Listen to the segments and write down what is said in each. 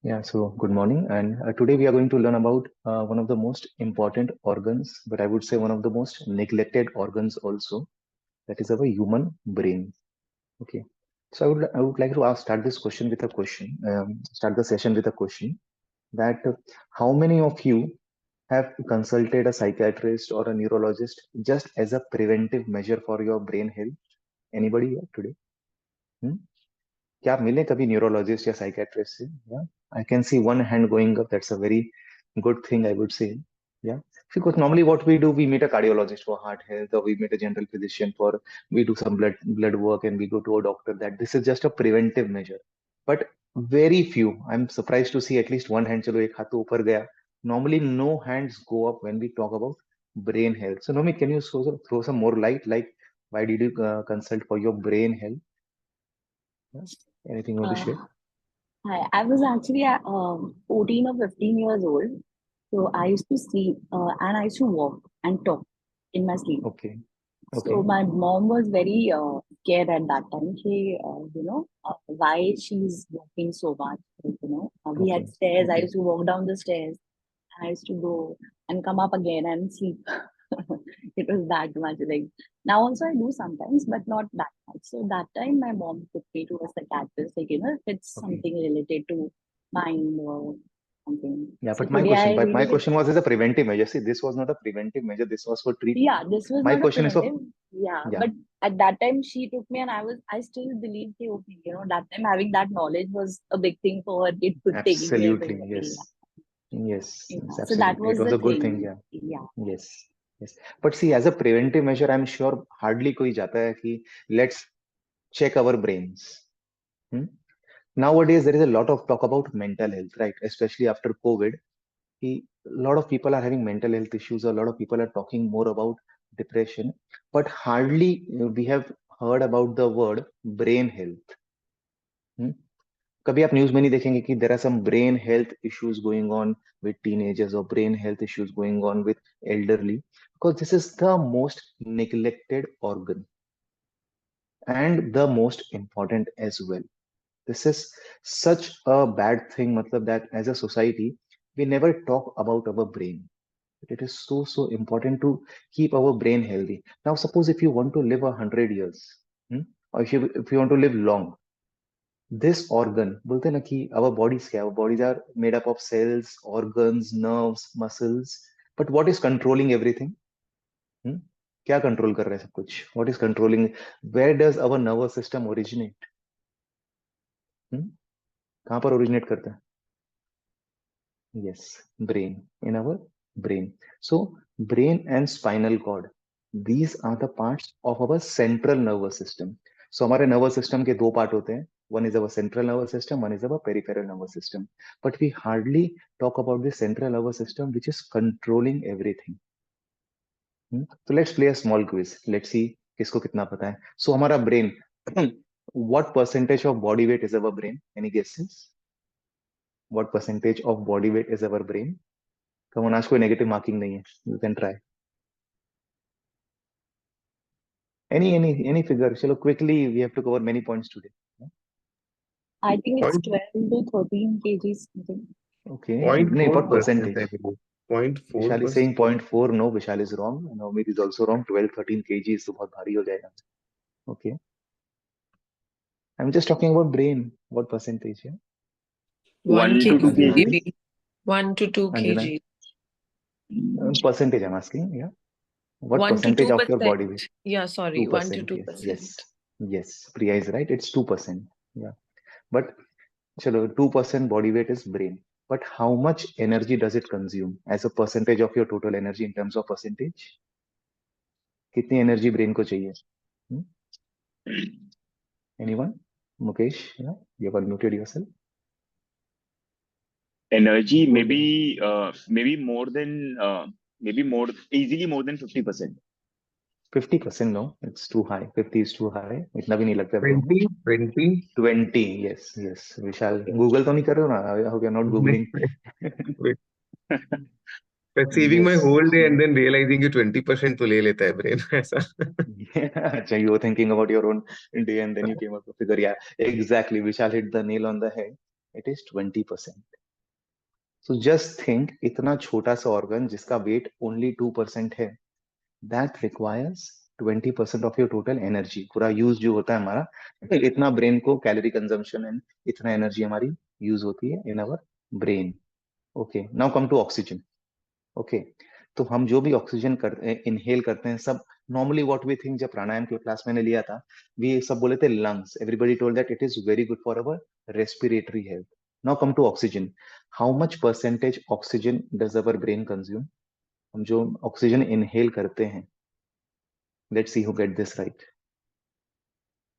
Yeah, so good morning. And today we are going to learn about one of the most important organs, but I would say one of the most neglected organs also. That is our human brain. Okay. So I would like to start this question with a question. Start the session with a question that how many of you have consulted a psychiatrist or a neurologist just as a preventive measure for your brain health? Anybody here today? Hmm? क्या आप मिले कभी neurologist या psychiatrist से या I can see one hand going up that's a very good thing I would say. Yeah, because normally what we do, we meet a cardiologist for heart health, or we meet a general physician for we do some blood work, and we go to a doctor. That this is just a preventive measure. But very few, I'm surprised to see at least one hand. चलो एक हाथ तो ऊपर गया. Normally no hands go up when we talk about brain health. So Nomi, can you throw some more light, like why did you consult for your brain health? Yeah? Anything you want to Uh, share? Hi, I was actually 14 or 15 years old. So I used to sleep and I used to walk and talk in my sleep. Okay. So Okay. my mom was very scared at that time. Why she's walking so much. We had Okay. stairs. I Okay. used to walk down the stairs. I used to go and come up again and sleep. It was that much. Like now also I do sometimes, but not that much. So that time my mom took me to a psychiatrist, if it's Okay. something related to mind or something. Yeah, So but my today question, I but my really question was as a preventive measure. See, this was not a preventive measure. This was for treatment. yeah, this was My not a question is for, preventive. Yeah, yeah, but at that time she took me and I still believed that okay, that time having that knowledge was a big thing for her. It could taking me absolutely. everywhere. Yeah. Yes. Yes. Yes, Yeah. So that absolutely. It was was the a good thing. thing. Yeah. Yeah. Yes. Yes. But see, as a preventive measure, I'm sure hardly कोई जाता है कि let's check our brains. Hmm? Nowadays, there is a lot of talk about mental health, right? Especially after COVID. A lot of people are having mental health issues. A lot of people are talking more about depression, but hardly we have heard about the word brain health. Hmm? कभी आप news में नहीं देखेंगे कि there are some brain health issues going on with teenagers और brain health issues going on with elderly, because this is the most neglected organ and the most important as well. This is such a bad thing, matlab, that as a society we never talk about our brain. It is so important to keep our brain healthy. Now suppose if you want to live 100 years, or if you want to live long, this organ, बोलते हैं ना कि our bodies क्या, our bodies are made up of cells, organs, nerves, muscles, but what is controlling everything? hmm? क्या control कर रहा है सब कुछ? What is controlling? Where does our nervous system originate? hmm? कहाँ पर originate करता है? Yes, brain, in our brain. So, brain and spinal cord, these are the parts of our central nervous system. So, हमारे nervous system के दो part होते हैं. One is our central nervous system, one is our peripheral nervous system. But we hardly talk about the central nervous system, which is controlling everything. So, let's play a small quiz. Let's see किसको कितना पता है. So, हमारा brain, what percentage of body weight is our brain? Any guesses? What percentage of body weight is our brain? Come on, आज कोई negative marking नहीं है. You can try. Any figure. चलो quickly, we have to cover many points today. I think it's Point 12 to 13 kgs something. Okay. point नहीं, four what percent, percentage? I believe. Point four Vishal is percent. saying 0.4. No, Vishal is wrong. Naomi is also wrong. 12, 13 kgs तो बहुत भारी हो जाएगा. Okay. I'm just talking about brain. What percentage? Yeah. 1 to 2 kg. kg. 1 to 2 Anjana, kg. percentage I'm asking. Yeah. What 1 to percentage of your body 2%. weight? Yeah, sorry, 1 to 2%. Yes. 2%. Yes. Yes. Priya is right. It's 2%. Yeah. But chalo, 2% body weight is brain. But how much energy does it consume as a percentage of your total energy in terms of percentage? कितनी energy brain को चाहिए? Hmm? Anyone? Mukesh, yeah? You have unmuted yourself. Energy, maybe more than easily more than 50%. 50%, no, it's too high. 50 is too high. इतना भी नहीं लगता brain में. 20. 20, yes, yes. Vishal, Okay. Google तो नहीं कर रहे हो ना? I hope you're not googling. Perceiving my Yes. whole day and then realizing कि 20% तो ले लेता है brain ऐसा. अच्छा, you were thinking about your own day and then you came up with a figure. Yeah, exactly. Vishal hit the nail on the head. It is 20%. So just think, इतना छोटा सा organ जिसका weight only 2% है, that requires 20% of your total energy. पूरा use जो होता है हमारा, इतना brain को calorie consumption and इतना energy हमारी use होती है in our brain. Okay, now come to oxygen. Okay तो हम जो भी ऑक्सीजन करते हैं, इनहेल करते हैं, सब नॉर्मली व्हाट वी थिंक, जब प्राणायाम के क्लास मैंने लिया था, वी सब बोले थे lungs, everybody told that it is very good for our respiratory health. Now come to oxygen. How much percentage oxygen does our brain consume? हम जो ऑक्सीजन इनहेल करते हैं, let's see who get this right.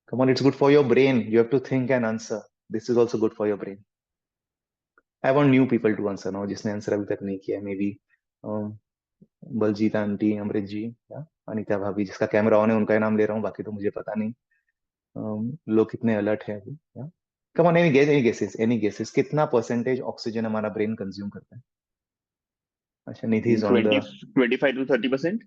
Come on, it's good for your brain, you have to think and answer. This is also good for your brain. I want new people to answer now, जिसने answer अभी तक नहीं किया. May be Baljeet aunty, अमृत जी, या अनिता भाभी, जिसका camera on है उनका ही नाम ले रहा हूँ, बाकी तो मुझे पता नहीं. लोग कितने अलर्ट है अभी. कम ऑन, एनी गेसेस कितना परसेंटेज ऑक्सीजन हमारा ब्रेन कंज्यूम करता है? अच्छा, निधि is on 20, the. 25 to 30%.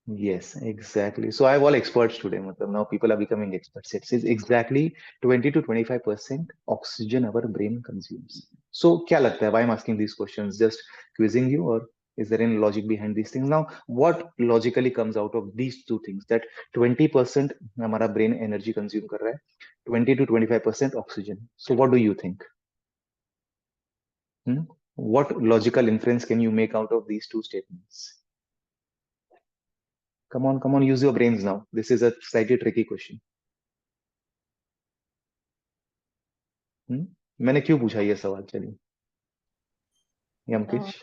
Yes, exactly. So I have all experts today. मतलब now people are becoming experts. It is exactly 20 to 25% oxygen our brain consumes. So क्या लगता है? Why I'm asking these questions? Just quizzing you, or is there any logic behind these things? Now, what logically comes out of these two things? That 20% हमारा brain energy consume कर रहा है, 20 to 25% oxygen. So what do you think? What logical inference can you make out of these two statements? Come on, use your brains now. This is a slightly tricky question. मैंने क्यों पूछा ये सवाल? चलिए, यमकेश.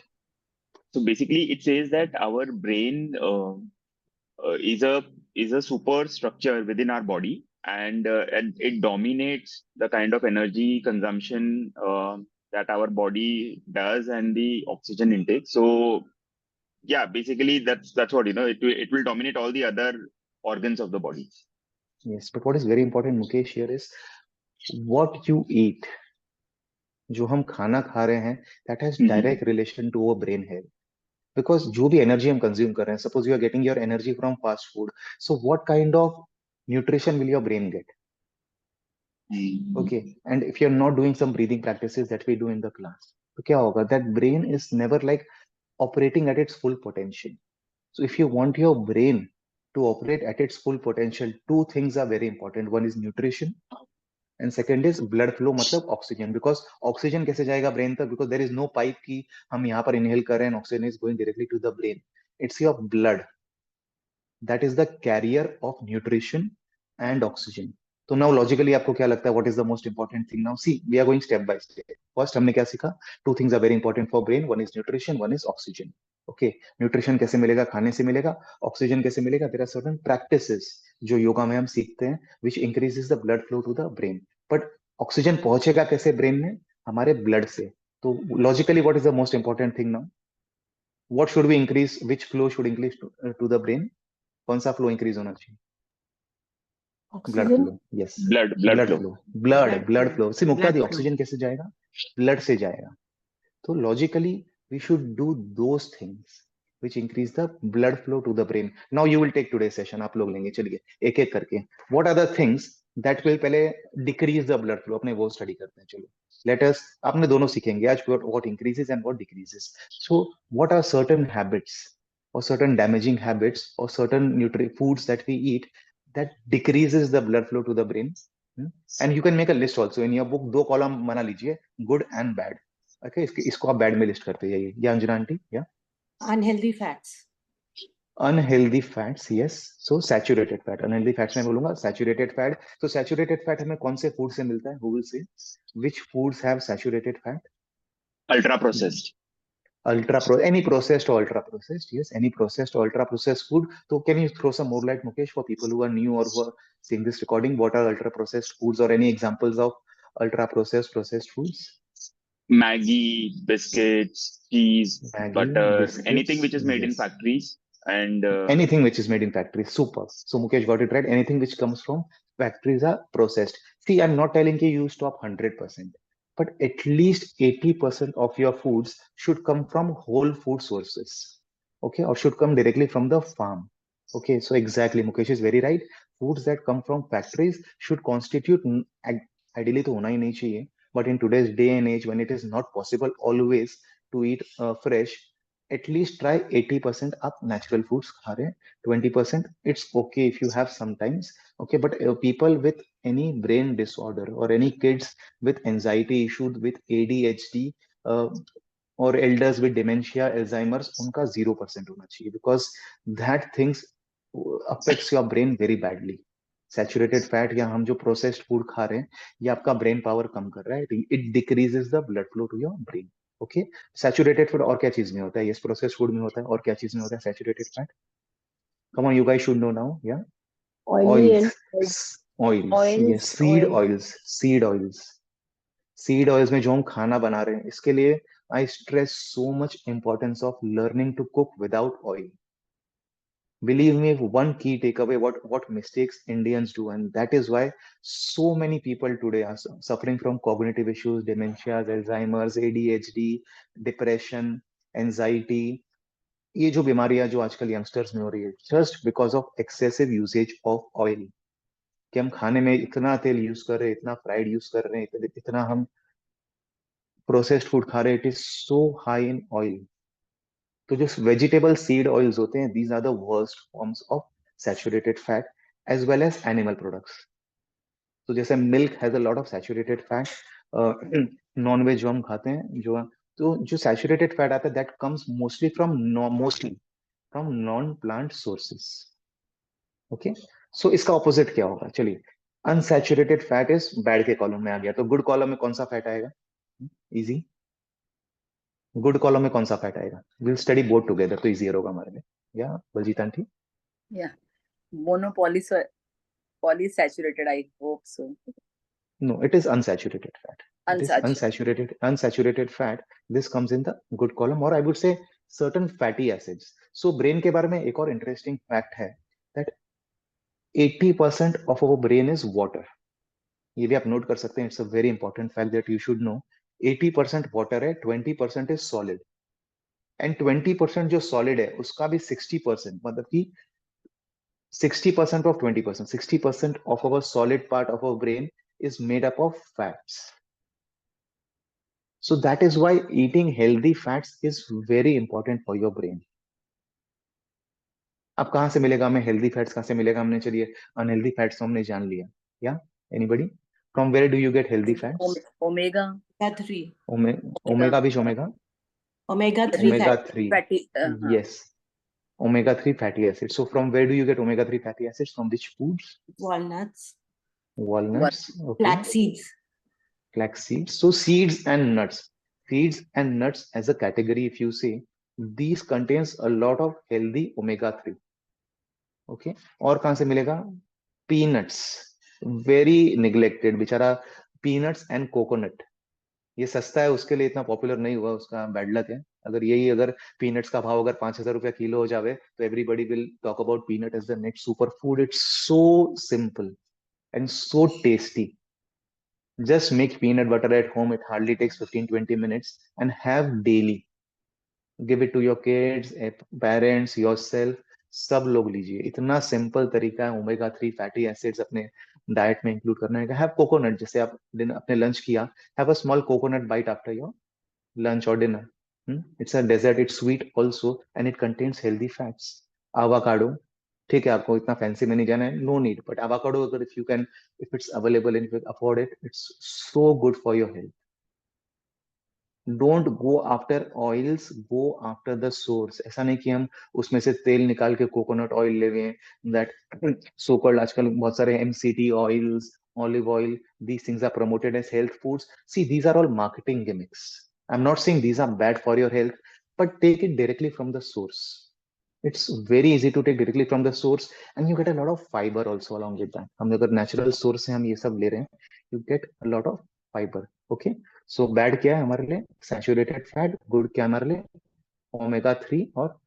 So basically, it says that our brain is a super structure within our body, and it dominates the kind of energy consumption that our body does and the oxygen intake. So yeah, basically that's what it will dominate all the other organs of the body. Yes, but what is very important, Mukesh, here is what you eat. जो हम खाना खा रहे हैं, that has direct relation to our brain health. Because जो भी energy हम consume कर रहे हैं, suppose you are getting your energy from fast food, so what kind of nutrition will your brain get? Okay, and if you're not doing some breathing practices that we do in the class, तो क्या होगा? That brain is never like operating at its full potential. So if you want your brain to operate at its full potential, two things are very important. One is nutrition and second is blood flow, मतलब oxygen. Because oxygen कैसे जाएगा brain तक? Because there is no pipe कि हम यहाँ पर inhale कर रहे हैं and oxygen is going directly to the brain. It's your blood that is the carrier of nutrition and oxygen. तो now logically आपको क्या लगता है? What is the most important thing now? See, we are going step by step. First हमने क्या सीखा? Two things are very important for brain. One is nutrition, one is oxygen. Okay, nutrition कैसे मिलेगा? खाने से मिलेगा. Oxygen कैसे मिलेगा? There are certain practices जो योगा में हम सीखते हैं, which increases the blood flow to the brain. But oxygen पहुंचेगा कैसे brain में? हमारे blood से. तो logically what is the most important thing now? What should we increase? Which flow should increase to the brain? कौन सा flow increase होना चाहिए? Blood Oxygen. Flow. Yes, Blood blood flow. Flow. Blood flow से मुक्ता दी. Blood flow. Oxygen कैसे जाएगा? Blood से जाएगा. तो logically we should do those things which increase the blood flow to the brain. Now you will take today's session. आप लोग लेंगे, चलिए एक एक करके. What are the things that will पहले decrease the blood flow? अपने वो स्टडी करते हैं. चलो, let us, आपने दोनों सीखेंगे आज, what increases and what decreases. So what are certain habits or certain damaging habits or certain foods that we eat that decreases the blood flow to the brain? And you can make a list also in your book. दो column बना लीजिए, good and bad. Okay, इसको आप bad में list करते जाइए. या Anjana aunty? या Unhealthy fats. Unhealthy fats. Yes, सो सैचुरेटेड फैट. अनहेल्दी फैट्स में बोलूंगा सैचुरेटेड फैट. तो सैचुरेटेड फैट हमें कौन से फूड से मिलता है? Who will say which foods have saturated fat? Ultra processed. Any processed or ultra processed. Yes, any processed or ultra processed food. So can you throw some more light, Mukesh, for people who are new or who are seeing this recording? What are ultra processed foods or any examples of ultra processed foods? Maggie, biscuits, cheese, Maggie, butter, biscuits, anything which is made in yes. factories, and Anything which is made in factories. Super. So Mukesh got it right. Anything which comes from factories are processed. See, I'm not telling you stop 100%, but at least 80% of your foods should come from whole food sources. Okay, or should come directly from the farm. Okay, so exactly, Mukesh is very right. Foods that come from factories should constitute, ideally तो होना ही नहीं चाहिए, But in today's day and age, when it is not possible always to eat fresh, at least try 80% आप natural foods खा रहे हैं, 20% it's okay if you have sometimes, okay, but people with any brain disorder or any kids with anxiety issues with ADHD, uh, और elders with dementia, Alzheimer's, उनका 0% होना चाहिए, because that things affects your brain very badly. Saturated fat या हम जो processed food खा रहे हैं, ये आपका brain power कम कर रहा है. It decreases the blood flow to your brain. Okay, saturated food और क्या चीज में होता है? Yes, processed food में होता है. और क्या चीज में होता है saturated fat? Come on, you guys should know now. Yeah, Oily oils, and like oils. Yes, seed oils. Seed oils में जो हम खाना बना रहे हैं, इसके लिए I stress so much importance of learning to cook without oil. Believe me, one key takeaway what mistakes Indians do, and that is why so many people today are suffering from cognitive issues, dementia, Alzheimer's, ADHD, depression, anxiety. ये जो बीमारियां जो आजकल youngsters में हो रही है, just because of excessive usage of oil. कि हम खाने में इतना तेल यूज कर रहे हैं, इतना फ्राइड यूज कर रहे हैं, इतना हम प्रोसेस्ड फूड खा रहे हैं, it is so high in oil. तो जो वेजिटेबल सीड ऑयल्स होते हैं, these are the worst forms of saturated fat as well as animal products. तो जैसे milk has a lot of saturated fat, non veg जो हम खाते हैं, जो सैचुरेटेड फैट आता है, that comes mostly from non plant sources. Okay, so इसका ऑपोजिट क्या होगा? चलिए, अनसैचुरेटेड फैट इज बैड के कॉलम में आ गया, तो गुड कॉलम में कौन सा फैट आएगा? इजी. गुड कॉलम में कौन सा फैट आएगा? विल स्टडी बोथ टुगेदर, तो इजी होगा हमारे लिए. या Baljeet aunty? Yeah. Polysaturated, I hope so. No, it is unsaturated fat. It is Unsaturated. unsaturated fat. This comes in the good column, or I would say certain fatty acids. So brain के बारे में एक और interesting fact है that 80% of our brain is water. ये भी आप note कर सकते हैं. It's a very important fact that you should know. 80% water है, 20% is solid. And 20% जो solid है, उसका भी 60%, मतलब कि 60% of 20%, 60% of our solid part of our brain is made up of fats. So that is why eating healthy fats is very important for your brain. अब कहां से मिलेगा हमें हेल्दी फैट्स? कहां से मिलेगा हमने? चलिए, अनहेल्दी फैट्स तो हमने जान लिया. या anybody? From where do you get healthy fats? Omega. Omega-3. Omega which omega? Omega-3 Omega fat. 3. Fatty. Yes, omega 3 fatty acids. So from where do you get omega 3 fatty acids? From which foods? Walnuts. Walnuts. Okay. Flax seeds. Flax seeds. So seeds and nuts. Seeds and nuts as a category, if you say, these contains a lot of healthy omega 3. Okay. और कहां से मिलेगा? Peanuts. Very neglected, बेचारा. Peanuts and coconut. ये सस्ता है, उसके लिए इतना पॉपुलर नहीं हुआ, उसका बैड लक है. अगर पीनट्स का भाव अगर 5,000 रुपया किलो हो जावे, तो everybody will talk about peanut as the next super food. It's so simple and so tasty. Just make peanut butter at home. It hardly takes 15-20 minutes and have daily. Give it to your kids, parents, yourself. सब लोग लीजिए. इतना simple तरीका है omega 3 fatty acids अपने diet में include करने का. Have coconut. जैसे आप दिन अपने लंच किया, have a small coconut bite after your lunch or dinner. It's a dessert. It's sweet also, and it contains healthy fats. Avocado. ठीक है, आपको इतना फैंसी में नहीं जाना है, नो नीड. बट avocado अगर if you can, if it's available and if you afford it, it's so good for your health. Don't go after oils, go after the source. ऐसा नहीं कि हम उसमें से तेल निकाल के कोकोनट ऑयल ले गए. दैट सो कॉल्ड आजकल बहुत सारे MCT oils, olive oil, these things are promoted as health foods. See, these are all marketing gimmicks. I'm not saying these are bad for your health, but take it directly from the source. It's very easy to take directly from the source, and you get a lot of fiber also along with that. हम अगर natural source से हम ये सब ले रहे हैं, you get a lot of fiber. Okay, so bad क्या है हमारे लिए? Saturated fat. Good क्या हमारे लिए? Omega 3 और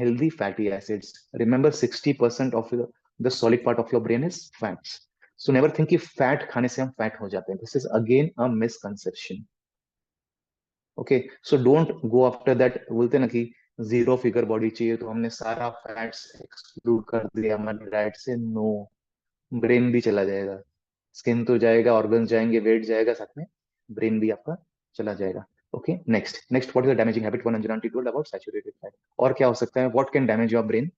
healthy fatty acids. Remember, 60% of the solid part of your brain is fats. So never think कि fat खाने से हम fat हो जाते हैं. This is again a misconception. Okay, so don't go after that. बोलते ना कि जीरो फिगर बॉडी चाहिए, तो हमने सारा फैट्स एक्सक्लूड कर दिया हमारी डाइट से. नो, ब्रेन भी चला जाएगा, स्किन तो जाएगा, ऑर्गन्स जाएंगे, वेट जाएगा साथ में, ब्रेन भी आपका चला जाएगा. Okay, next what is the damaging habit one Anjana aunty told about saturated fat. और क्या हो सकता है, what can damage your brain?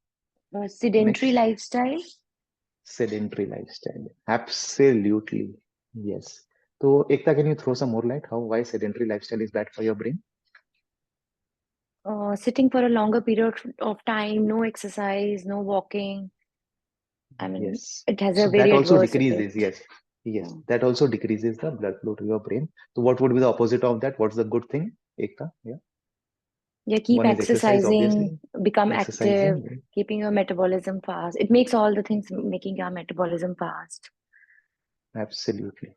Sedentary next, lifestyle. sedentary lifestyle. Absolutely, yes. So Ekta, can you throw some more light how why sedentary lifestyle is bad for your brain? Sitting for a longer period of time, no exercise, no walking. I mean, Yes. it has a So that very also adverse decreases, effect. yes, Yeah. that also decreases the blood flow to your brain. So what would be the opposite of that? What's the good thing, Ekta? Yeah, Yeah, keep one is exercise, exercising, obviously. become active, Exercising, keeping your metabolism fast. It makes all the things making your metabolism fast. absolutely.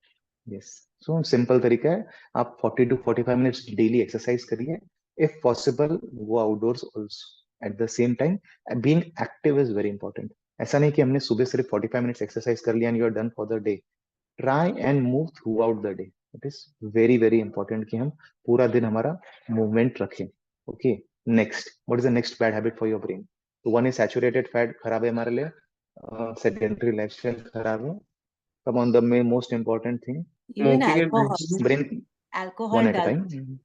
Yes. So simple तरीका है, आप 40 to 45 minutes daily exercise करिए. If possible, go outdoors also. At the same time, being active is very important. ऐसा नहीं कि हमने सुबह सिर्फ 45 minutes exercise कर लिया and you are done for the day. Try and move throughout the day. It is very very important कि हम पूरा दिन हमारा movement रखें. Okay. Next, what is the next bad habit for your brain? So one is saturated fat, खराब है हमारे लिए. Sedentary lifestyle खराब है. Come on, the most important thing, Even Smoking and alcohol. drinking. brain, one Alcohol at a dulls. time.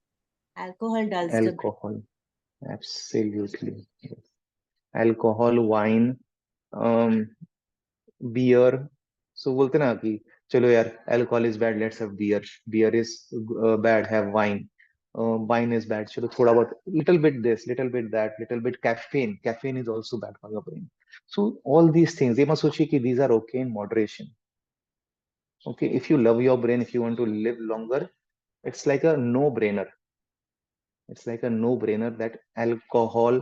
Alcohol dulls the brain. Alcohol, absolutely. Yes. Alcohol, wine, um, beer. So बोलते ना कि चलो यार, alcohol is bad, let's have beer. Beer is bad, have wine. Wine is bad. चलो थोड़ा बहुत, little bit this, little bit that, little bit caffeine. Caffeine is also bad for your brain. So all these things, ये मत सोचिए कि these are okay in moderation. Okay, if you love your brain, if you want to live longer, it's like a no-brainer. It's like a no-brainer that alcohol,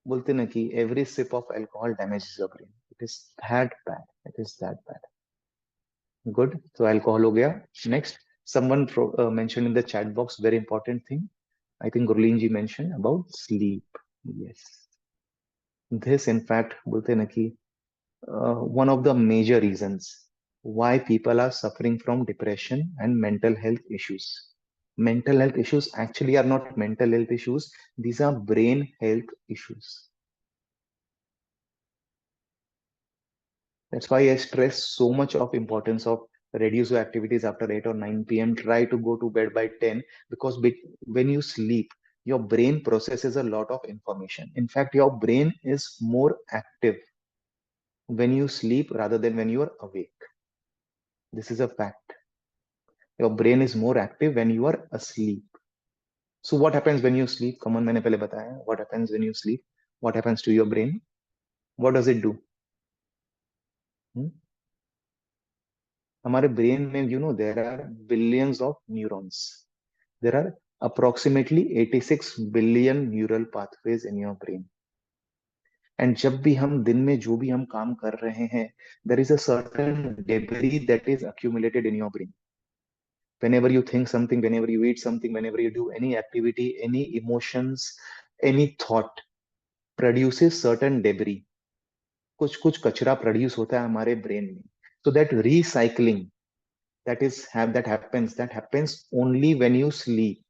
बोलते ना कि every sip of alcohol damages your brain. It is that bad. It is that bad. Good. So alcohol हो गया. Next, someone mentioned in the chat box very important thing. I think Gurleen ji mentioned about sleep. Yes. This, in fact, बोलते ना कि one of the major reasons why people are suffering from depression and mental health issues. Mental health issues actually are not mental health issues, these are brain health issues. That's why I stress so much of importance of reduce your activities after 8 or 9 p.m. Try to go to bed by 10, because when you sleep, your brain processes a lot of information. In fact, your brain is more active when you sleep rather than when you are awake. This is a fact. Your brain is more active when you are asleep. So what happens when you sleep? Come on, मैंने पहले बताया. What happens when you sleep? What happens to your brain? What does it do? हमारे brain में, there are billions of neurons. There are approximately 86 billion neural pathways in your brain. And जब भी हम दिन में जो भी हम काम कर रहे हैं, there is a certain debris that is accumulated in your brain. Whenever you think something, whenever you eat something, whenever you do any activity, any emotions, any thought produces certain debris. कुछ कुछ कचरा produce होता है हमारे brain में. So that recycling that happens only when you sleep.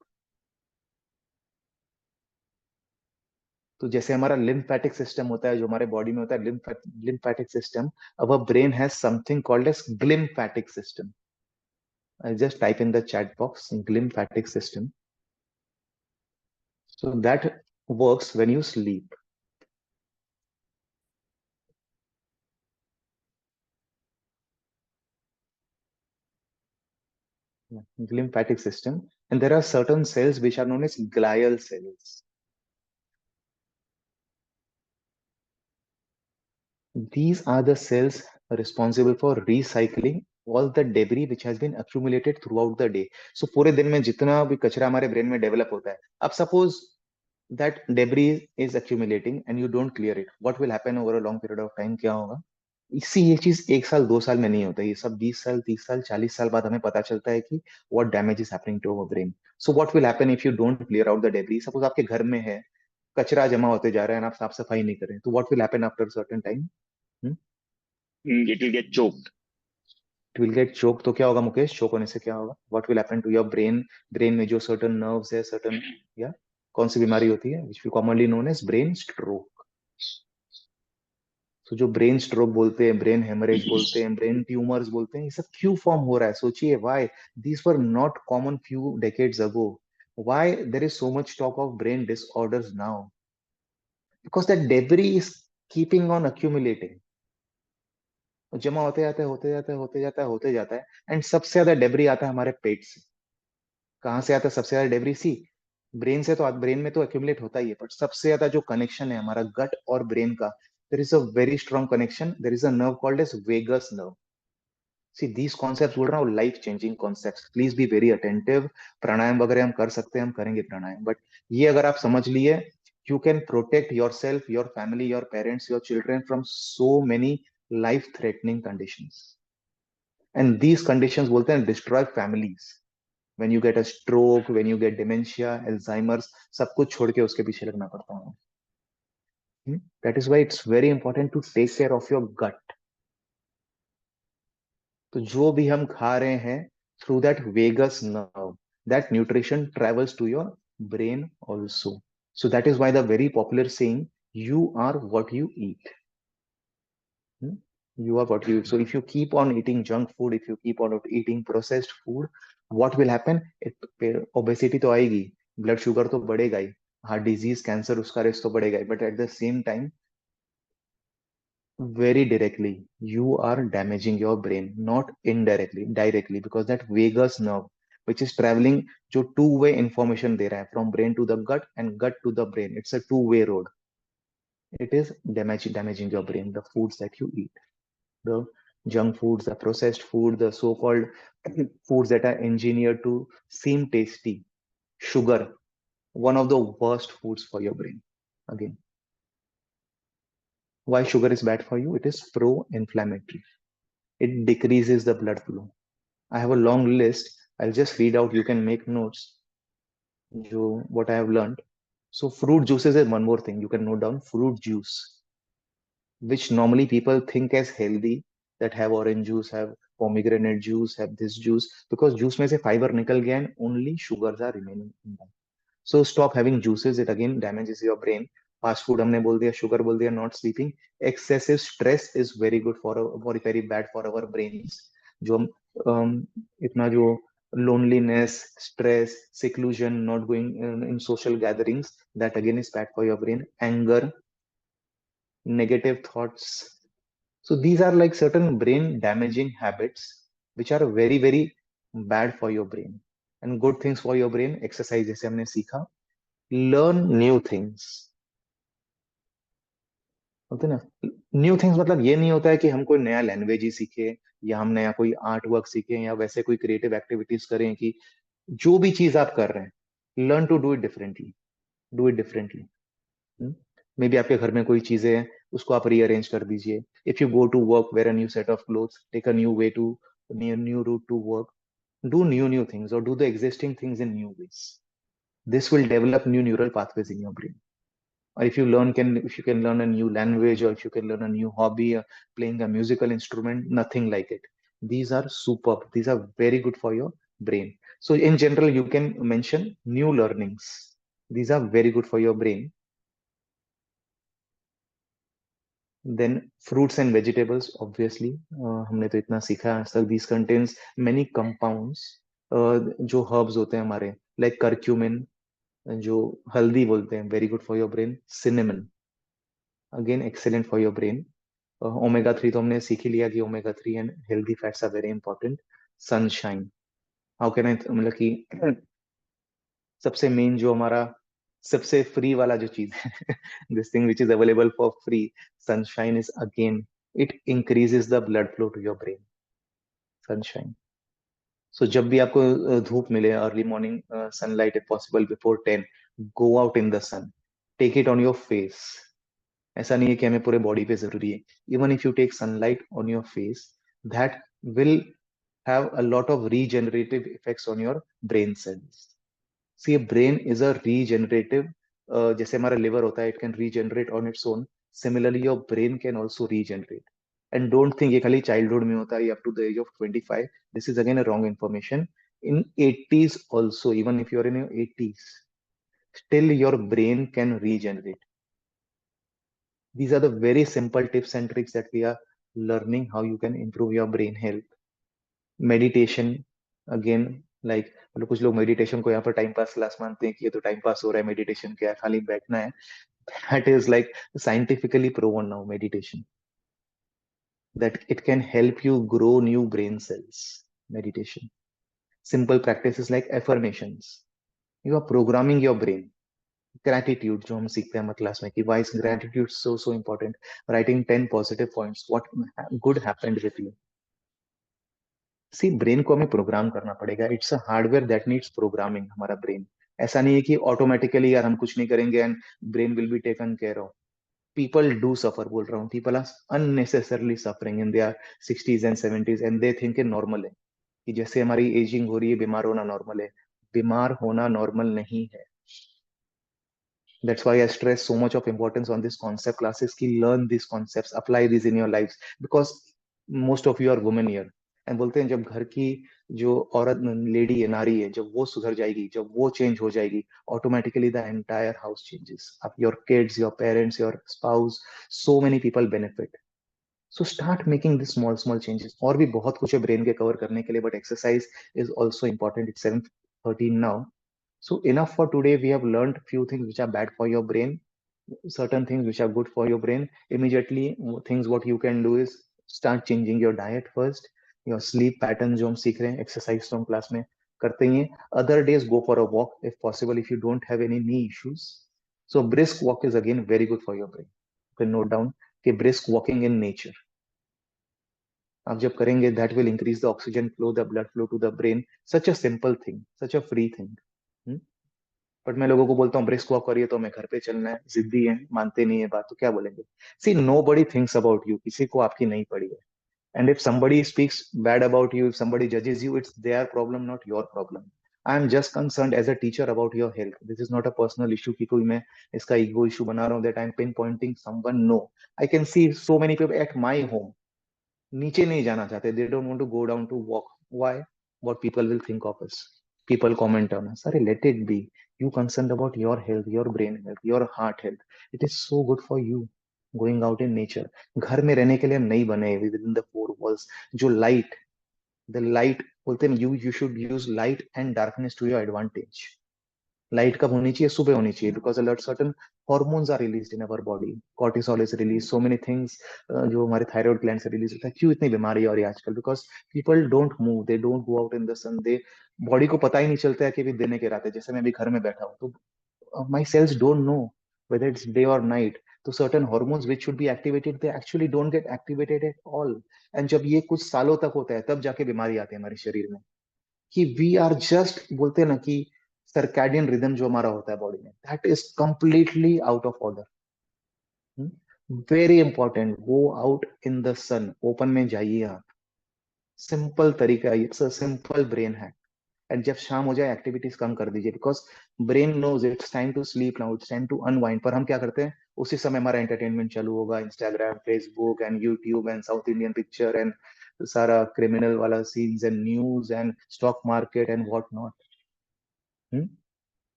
तो जैसे हमारा lymphatic system होता है, जो हमारे बॉडी में होता है, lymphatic system, our brain has something called as glymphatic system. I'll just type in the chat box, glymphatic system. So that works when you sleep. Glymphatic system, and there are certain cells which are known as glial cells. These are the cells responsible for recycling all the debris which has been accumulated throughout the day. So पूरे दिन में जितना भी कचरा हमारे brain में develop होता है, अब suppose that debris is accumulating and you don't clear it, what will happen over a long period of time? क्या होगा? इसी ये चीज 1 साल 2 साल में नहीं होता, ये सब 20 साल 30 साल 40 साल बाद हमें पता चलता है कि what damage is happening to our brain. So what will happen if you don't clear out the debris? Suppose आपके घर में है, कचरा जमा होते जा रहा है, आप साफ सफाई नहीं करें, तो what will happen after a certain time? It will get choked. It will get choked. तो क्या होगा मुकेश, चोक होने से क्या होगा? What will happen to your brain? Brain में जो certain nerves है, certain, या कौन सी बीमारी होती है which we commonly known as brain stroke. तो जो ब्रेन स्ट्रोक बोलते हैं, ब्रेन हेमरेज बोलते हैं, ब्रेन ट्यूमर्स बोलते हैं, ये सब क्यों फॉर्म हो रहा है? सोचिए, why these were not common few decades ago. Why there is so much talk of brain disorders now? Because that debris is keeping on accumulating. जमा होते जाता है, होते जाता है, होते जाता है, होते जाता है. एंड सबसे ज्यादा डेब्री आता है हमारे पेट से. कहाँ से आता है सबसे ज्यादा डेब्री? सी, ब्रेन से तो, ब्रेन में तो एक्यूमुलेट होता ही है, बट सबसे ज्यादा जो कनेक्शन है हमारा गट और ब्रेन का, there is a very strong connection. There is a nerve called as vagus nerve. See these concept बोल रहा हूँ, life changing concept. Please be very attentive. Pranayama वगैरह हम कर सकते हैं, हम करेंगे प्राणायाम, बट ये अगर आप समझ लिए, you can protect your self, your family, your parents, your children from so many life threatening conditions. And these conditions बोलते हैं destroy families. when you get a stroke, when you get dementia, Alzheimer's, सब कुछ छोड़ के उसके पीछे लगना पड़ता है. That is why it's very important to take care of your gut. तो जो भी हम खा रहे हैं, through that vagus nerve, that nutrition travels to your brain also. So that is why the very popular saying, you are what you eat. Hmm? You are what you eat. So if you keep on eating junk food, if you keep on eating processed food, what will happen? Obesity तो आएगी, blood sugar तो बढ़ेगा ही, heart disease, cancer, उसका risk तो बढ़ेगा ही, but at the same time, very directly, you are damaging your brain, not indirectly, directly, because that vagus nerve, which is traveling, जो two way information दे रहा है from brain to the gut and gut to the brain, it's a two-way road. It is damaging your brain, the foods that you eat, the junk foods, the processed food, the so-called foods that are engineered to seem tasty. Sugar, one of the worst foods for your brain. Again, why sugar is bad for you? It is pro-inflammatory. It decreases the blood flow. I have a long list. I'll just read out. You can make notes. What I have learned. So fruit juices is one more thing. You can note down fruit juice, which normally people think as healthy, that have orange juice, have pomegranate juice, have this juice, because juice में से fiber निकल गया and only sugars are remaining in that. So stop having juices. It again damages your brain. Fast food हमने बोल दिया, sugar बोल दिया, not sleeping. Excessive stress is very good for very bad for our brains. जो हम इतना जो loneliness, stress, seclusion, not going in social gatherings, that again is bad for your brain. Anger, negative thoughts. So these are like certain brain damaging habits which are very, very bad for your brain. And good things for your brain, exercise जैसे हमने सीखा, learn new things. होते ना, new things मतलब ये नहीं होता है कि हम कोई नया लैंग्वेज ही सीखे, या हम नया कोई आर्ट वर्क सीखें, या वैसे कोई क्रिएटिव एक्टिविटीज करें. कि जो भी चीज आप कर रहे हैं, learn to do it differently. Do it differently. Maybe आपके घर में कोई चीजें हैं, उसको आप रीअरेंज कर दीजिए. If you go to work, wear a new set of clothes, take a new way to, new route to work. Do new things, or do the existing things in new ways. This will develop new neural pathways in your brain. Or if you can learn a new language, or if you can learn a new hobby, playing a musical instrument, nothing like it. These are superb. These are very good for your brain. So in general, you can mention new learnings. These are very good for your brain. Then fruits and vegetables, obviously, हमने तो इतना सीखा है आज तक. These contains many compounds, जो herbs होते हैं हमारे, like curcumin, जो हल्दी बोलते हैं, very good for your brain. Cinnamon, again excellent for your brain. Omega 3 तो हमने सीख ही लिया कि omega 3 and healthy fats are very important. Sunshine, how can I, मतलब कि सबसे मेन जो हमारा सबसे फ्री वाला जो चीज है, this thing which is available for free, sunshine is again, it increases the blood flow to your brain. Sunshine. So जब भी आपको धूप मिले, early morning sunlight if possible before 10, go out in the sun, take it on your face. ऐसा नहीं है कि हमें पूरे बॉडी पे जरूरी है. Even if you take sunlight on your face, that will have a lot of regenerative effects on your brain cells. See, brain is a regenerative, जैसे हमारा liver होता है, it can regenerate on its own. Similarly, your brain can also regenerate. And don't think ये खाली childhood में होता है, up to the age of 25. This is again a wrong information. In 80s also, even if you're in your 80s, still your brain can regenerate. These are the very simple tips and tricks that we are learning how you can improve your brain health. Meditation, again, like मतलब कुछ लोग meditation को यहाँ पर time pass class मानते हैं कि ये तो टाइम पास हो रहा है, मेडिटेशन क्या है, खाली बैठना है. That is like scientifically proven now, meditation, that it can help you grow new brain cells. Meditation, simple practices like affirmations, you are programming your brain. Gratitude, जो हम सीखते हैं हमारे क्लास में कि why is gratitude so important, writing 10 positive points what good happened with you. See brain को हमें program करना पड़ेगा. It's a hardware that needs programming. हमारा ब्रेन ऐसा नहीं है कि ऑटोमेटिकली यार हम कुछ नहीं करेंगे and brain will be taken care of. People do suffer, बोल रहा हूँ. People are unnecessarily suffering in their 60s and 70s and they think normal है कि जैसे हमारी एजिंग हो रही है बीमार होना नॉर्मल है. बीमार होना नॉर्मल नहीं है. That's why I stress so much of importance on this concept classes ki learn these concepts, apply these in your lives, because most of you are women here. And बोलते हैं जब घर की जो औरत लेडी है, नारी है, जब वो सुधर जाएगी, जब वो चेंज हो जाएगी, automatically the entire house changes. अब your kids, your parents, your spouse, so many people benefit. So start making this small small changes. और भी बहुत कुछ है ब्रेन के कवर करने के लिए, but exercise is also important. It's 7:13 now. So enough for today. We have learned few things which are bad for your brain, certain things which are good for your brain. Immediately, things what you can do is start changing your diet first, your sleep pattern जो हम सीख रहे हैं, exercise तो हम class में करते ही हैं. Other days go for a walk if possible, if you don't have any knee issues. So brisk walk is again very good for your brain. You can note down कि brisk walking in nature आप जब करेंगे, that will increase the oxygen flow, the blood flow to the brain. Such a simple thing, such a free thing. But मैं लोगों को बोलता हूँ brisk walk करिए, तो हमें घर पे चलना है, जिद्दी है, मानते नहीं है बात, तो क्या बोलेंगे. सी नोबडी थिंक्स अबाउट यू, किसी को आपकी नहीं पड़ी है. And if somebody speaks bad about you, if somebody judges you, it's their problem, not your problem. I am just concerned as a teacher about your health. This is not a personal issue कि कोई मैं इसका ego issue बना रहा हूँ, that I am pinpointing someone. No, I can see so many people at my home नीचे नहीं जाना चाहते. They don't want to go down to walk. Why? What people will think of us. People comment on us. Sorry, let it be. You concerned about your health, your brain health, your heart health. It is so good for you. Going out in nature. घर में रहने के लिए हम नहीं बने within the four walls. जो light, the light बोलते हैं you should use light and darkness to your advantage. Light कब होनी चाहिए? सुबह होनी चाहिए, because alert certain hormones are released in our body. Cortisol is release, so many things जो हमारे थायराइड ग्लैंड से रिलीज होता है. क्यों इतनी बीमारी हो रही है आजकल? Because people don't move, they don't go out in the sun. The body को पता ही नहीं चलता है कि भी दिन है कि रात है. जैसे मैं अभी घर में बैठा हूँ, तो my cells don't know whether it's day or night. तो certain hormones which should be activated, they actually don't get activated at all. and जब ये कुछ सालों तक होता है, तब जाके बीमारी आती है हमारे शरीर में. कि वी आर जस्ट, बोलते हैं ना कि सर्कैडियन रिदम जो हमारा होता है बॉडी में, that is completely out of order. Very important, go out in the sun. Open में जाइए आप. सिंपल तरीका, it's a simple brain hack. And जब शाम हो जाए, एक्टिविटीज कम कर दीजिए, because brain knows it's time to sleep now, it's time to unwind. पर हम क्या करते हैं, उसी समय हमारा एंटरटेनमेंट चालू होगा, Instagram, Facebook and YouTube and south Indian picture and सारा क्रिमिनल वाला scenes and news and stock market and what not.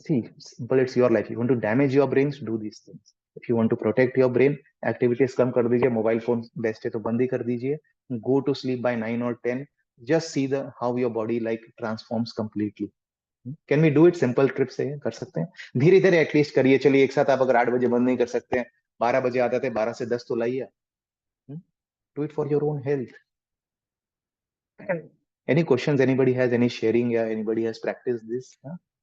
See, but it's your life. You want to damage your brains, do these things. If you want to protect your brain, activities कम कर दीजिए. Mobile phone best है तो बंद ही कर दीजिए. Go to sleep by 9 or 10. Just see the how your body like transforms completely. Can we do it? Simple trips है, कर सकते हैं. धीरे धीरे एटलीस्ट करिए. चलिए एक साथ आप अगर 8 बजे बंद नहीं कर सकते हैं, 12 बजे आते थे, 12 से 10 तो लाइए. Do it for your own health. Any questions anybody has, any sharing, या anybody has practiced this?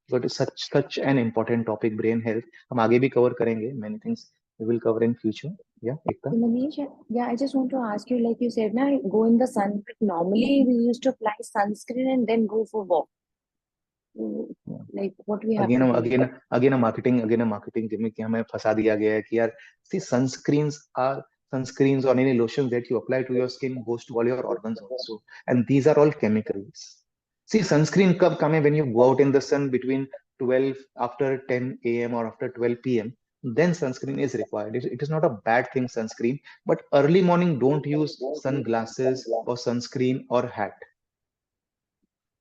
But it's such an important topic, brain health. हम आगे भी cover करेंगे. Many things we will cover in future. Yeah, Ekta? Manish, yeah, I just want to ask you, like you said, now go in the sun. But normally we used to apply sunscreen and then go for walk. Yeah. Like what we have Again, to do. again a marketing gimmick कि हमें फंसा दिया गया है कि यार, see, sunscreens or any lotions that you apply to your skin goes to all your organs also, and these are all chemicals. See, sunscreen कब काम है? When you go out in the sun between 12 after 10 a.m. or after 12 p.m. Then sunscreen is required. It is not a bad thing, sunscreen, but early morning don't use sunglasses or sunscreen or hat.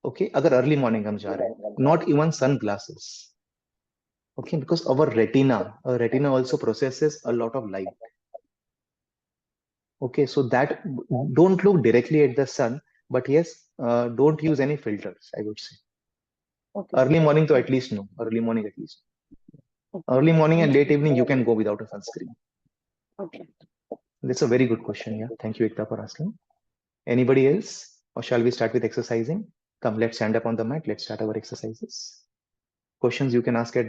Okay, अगर early morning हम जा रहे हैं, not even sunglasses. Okay, because our retina also processes a lot of light. Okay, so that don't look directly at the sun, but yes, don't use any filters, I would say. Okay. Early morning to at least no. Early morning at least. Okay. Early morning and late evening, you can go without a sunscreen. Okay. That's a very good question. Yeah. Thank you, Ekta, for asking. Anybody else? Or shall we start with exercising? Come, let's stand up on the mat. Let's start our exercises. Questions you can ask at